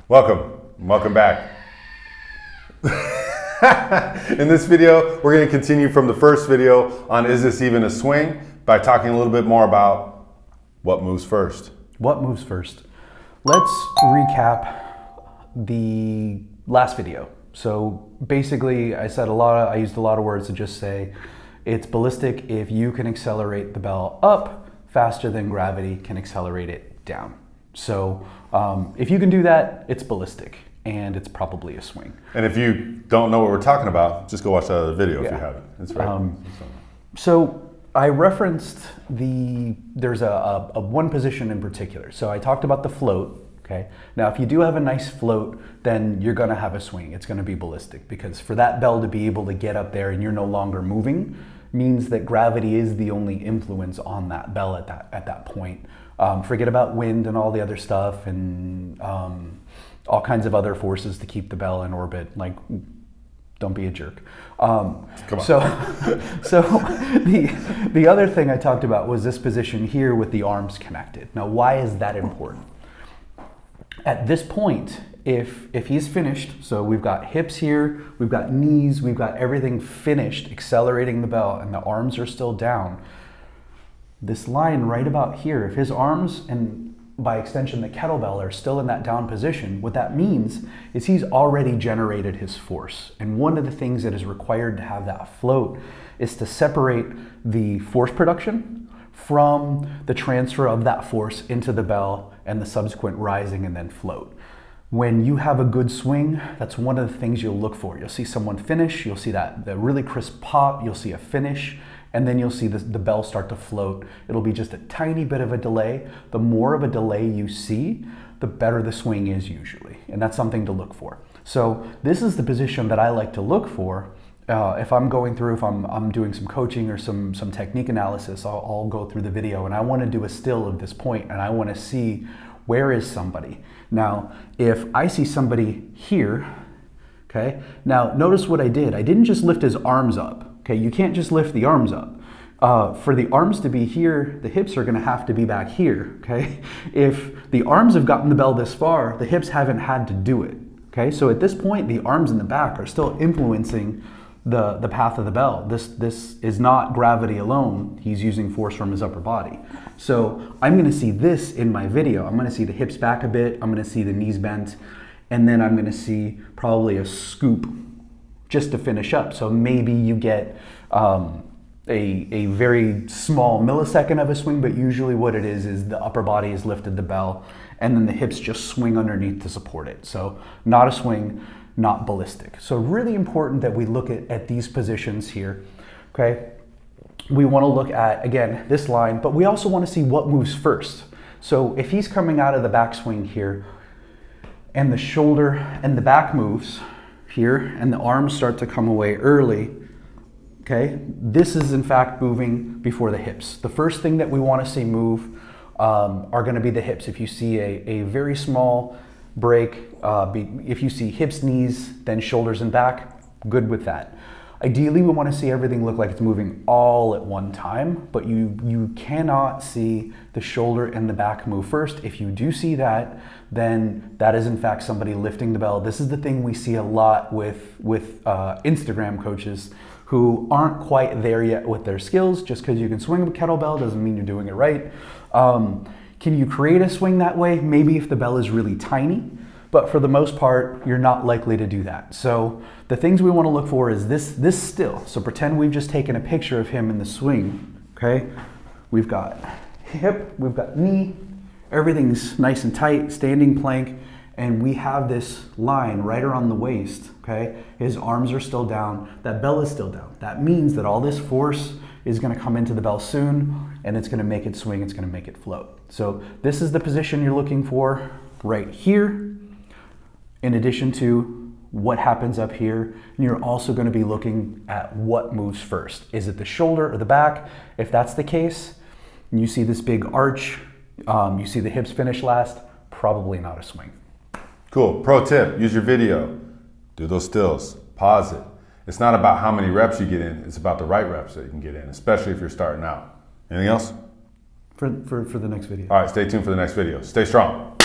Welcome back. In this video, we're going to continue from the first video on is this even a swing by talking a little bit more about what moves first. What moves first? Let's recap the last video. So basically, I used a lot of words to just say it's ballistic if you can accelerate the bell up faster than gravity can accelerate it down. So if you can do that, it's ballistic and it's probably a swing. And if you don't know what we're talking about, just go watch that other video if you haven't. It's right. So I referenced there's a one position in particular. So I talked about the float. Okay. Now, if you do have a nice float, then you're going to have a swing. It's going to be ballistic because for that bell to be able to get up there and you're no longer moving means that gravity is the only influence on that bell at that point. Forget about wind and all the other stuff and all kinds of other forces to keep the bell in orbit. Like, don't be a jerk. Come on. So the other thing I talked about was this position here with the arms connected. Now, why is that important? At this point, if he's finished, so we've got hips here, we've got knees, we've got everything finished, accelerating the bell, and the arms are still down. This line right about here, if his arms and by extension the kettlebell are still in that down position, what that means is he's already generated his force. And one of the things that is required to have that float is to separate the force production from the transfer of that force into the bell and the subsequent rising and then float. When you have a good swing, that's one of the things you'll look for. You'll see someone finish, you'll see the really crisp pop, you'll see a finish, and then you'll see the bell start to float. It'll be just a tiny bit of a delay. The more of a delay you see, the better the swing is usually, and that's something to look for. So this is the position that I like to look for. If I'm going through, if I'm doing some coaching or some technique analysis, I'll go through the video and I want to do a still of this point and I want to see where is somebody. Now, if I see somebody here, okay, now notice what I did. I didn't just lift his arms up, okay? You can't just lift the arms up. For the arms to be here, the hips are going to have to be back here, okay? If the arms have gotten the bell this far, the hips haven't had to do it, okay? So at this point, the arms in the back are still influencing the path of the bell. This is not gravity alone. He's using force from his upper body. So I'm going to see this in my video. I'm going to see the hips back a bit. I'm going to see the knees bent. And then I'm going to see probably a scoop just to finish up. So maybe you get a very small millisecond of a swing, but usually what it is the upper body has lifted the bell and then the hips just swing underneath to support it. So not a swing, not ballistic. So really important that we look at these positions here, okay? We want to look at, again, this line, but we also want to see what moves first. So if he's coming out of the backswing here and the shoulder and the back moves here and the arms start to come away early, okay, this is in fact moving before the hips. The first thing that we want to see move are going to be the hips. If you see a very small break, if you see hips, knees, then shoulders and back, good with that. Ideally, we want to see everything look like it's moving all at one time, but you cannot see the shoulder and the back move first. If you do see that, then that is in fact somebody lifting the bell. This is the thing we see a lot with Instagram coaches who aren't quite there yet with their skills. Just because you can swing a kettlebell doesn't mean you're doing it right. Can you create a swing that way? Maybe if the bell is really tiny, but for the most part, you're not likely to do that. So the things we want to look for is this still. So pretend we've just taken a picture of him in the swing, okay? We've got hip, we've got knee, everything's nice and tight, standing plank, and we have this line right around the waist, okay? His arms are still down, that bell is still down. That means that all this force is going to come into the bell soon, and it's going to make it swing, it's going to make it float. So this is the position you're looking for right here, in addition to what happens up here. And you're also going to be looking at what moves first. Is it the shoulder or the back? If that's the case, and you see this big arch, you see the hips finish last, probably not a swing. Cool. Pro tip, use your video. Do those stills. Pause it. It's not about how many reps you get in, it's about the right reps that you can get in, especially if you're starting out. Anything else? For the next video. All right, stay tuned for the next video. Stay strong.